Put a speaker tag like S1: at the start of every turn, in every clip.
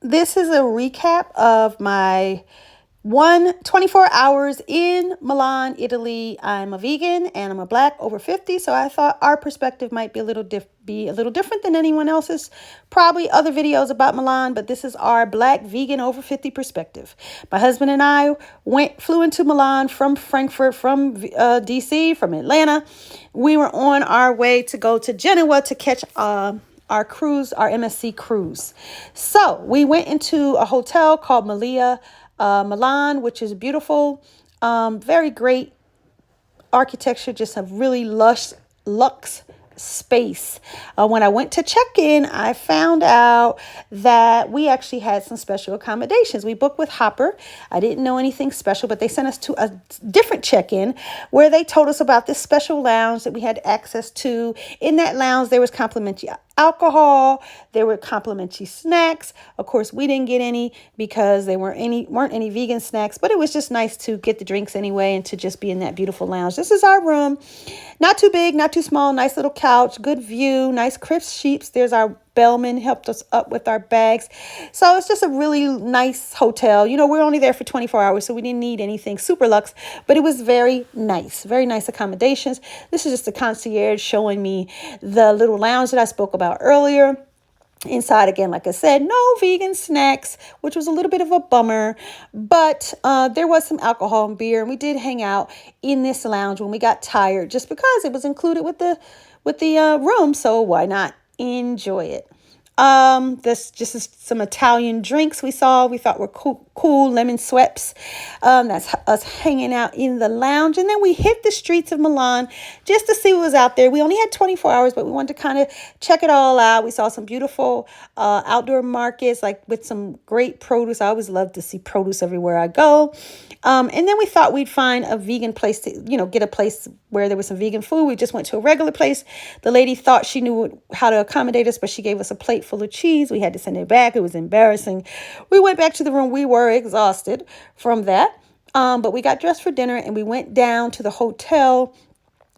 S1: This is a recap of my 24 hours in Milan, Italy. I'm a vegan and I'm a Black over 50, so I thought our perspective might be a little different than anyone else's. Probably other videos about Milan, but this is our Black vegan over 50 perspective. My husband and I flew into Milan from Frankfurt, from DC, from Atlanta. We were on our way to go to Genoa to catch our cruise, our MSC cruise. So we went into a hotel called Melia Milan, which is beautiful, very great architecture, just a really luxe space. When I went to check in, I found out that we actually had some special accommodations. We booked with Hopper. I didn't know anything special, but they sent us to a different check-in where they told us about this special lounge that we had access to. In that lounge, there was complimentary alcohol, there were complimentary snacks. Of course, we didn't get any because there weren't any vegan snacks, but it was just nice to get the drinks anyway and to just be in that beautiful lounge. This is our room. Not too big, not too small, nice little couch, good view, nice crisp sheets. There's our bellman, helped us up with our bags. So it's just a really nice hotel. You know, we're only there for 24 hours, so we didn't need anything super luxe, but it was very nice accommodations. This is just the concierge showing me the little lounge that I spoke about earlier. Inside, again, like I said, no vegan snacks, which was a little bit of a bummer, but there was some alcohol and beer, and we did hang out in this lounge when we got tired, just because it was included with the room. So why not enjoy it? This just is some Italian drinks we thought were cool lemon sweps. That's us hanging out in the lounge. And then we hit the streets of Milan just to see what was out there. We only had 24 hours, but we wanted to kind of check it all out. We saw some beautiful outdoor markets, like with some great produce. I always love to see produce everywhere I go. And then we thought we'd find a vegan place to, get a place where there was some vegan food. We just went to a regular place. The lady thought she knew how to accommodate us, but she gave us a plate full of cheese. We had to send it back. It was embarrassing. We went back to the room. We were exhausted from that. But we got dressed for dinner and we went down to the hotel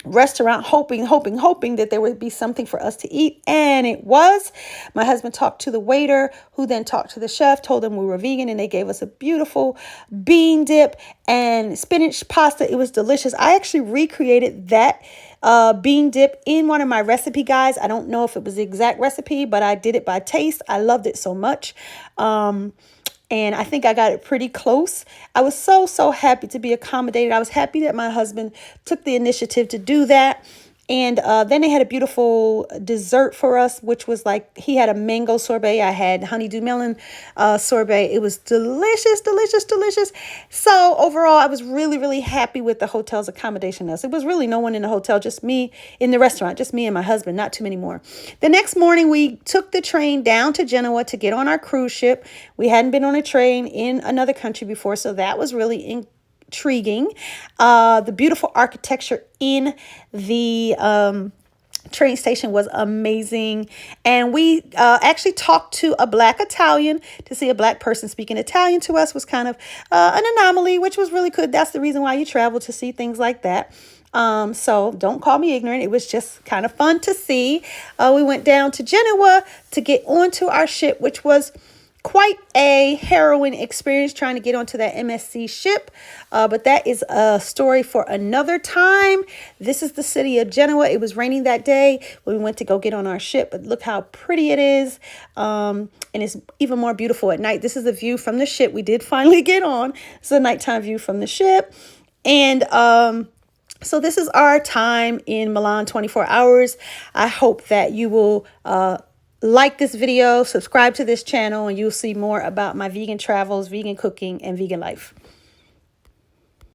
S1: restaurant hoping that there would be something for us to eat, and it was. My husband talked to the waiter, who then talked to the chef, told them we were vegan, and they gave us a beautiful bean dip and spinach pasta. It was delicious. I actually recreated that bean dip in one of my recipe guides. I don't know if it was the exact recipe, but I did it by taste. I loved it so much. And I think I got it pretty close. I was so happy to be accommodated. I was happy that my husband took the initiative to do that. And then they had a beautiful dessert for us, which was like, he had a mango sorbet. I had honeydew melon sorbet. It was delicious. So overall, I was really happy with the hotel's accommodation. It was really no one in the hotel, just me in the restaurant, just me and my husband, not too many more. The next morning, we took the train down to Genoa to get on our cruise ship. We hadn't been on a train in another country before, so that was really intriguing. The beautiful architecture in the train station was amazing, and we actually talked to a Black Italian. To see a Black person speaking Italian to us was kind of an anomaly, which was really good. That's the reason why you travel, to see things like that. So don't call me ignorant. It was just kind of fun to see. We went down to Genoa to get onto our ship, which was quite a harrowing experience trying to get onto that MSC ship. But that is a story for another time. This is the city of Genoa. It was raining that day when we went to go get on our ship, but look how pretty it is. And it's even more beautiful at night. This is the view from the ship. We did finally get on. It's a nighttime view from the ship. And so this is our time in Milan, 24 hours. I hope that you will like this video, subscribe to this channel, and you'll see more about my vegan travels, vegan cooking, and vegan life.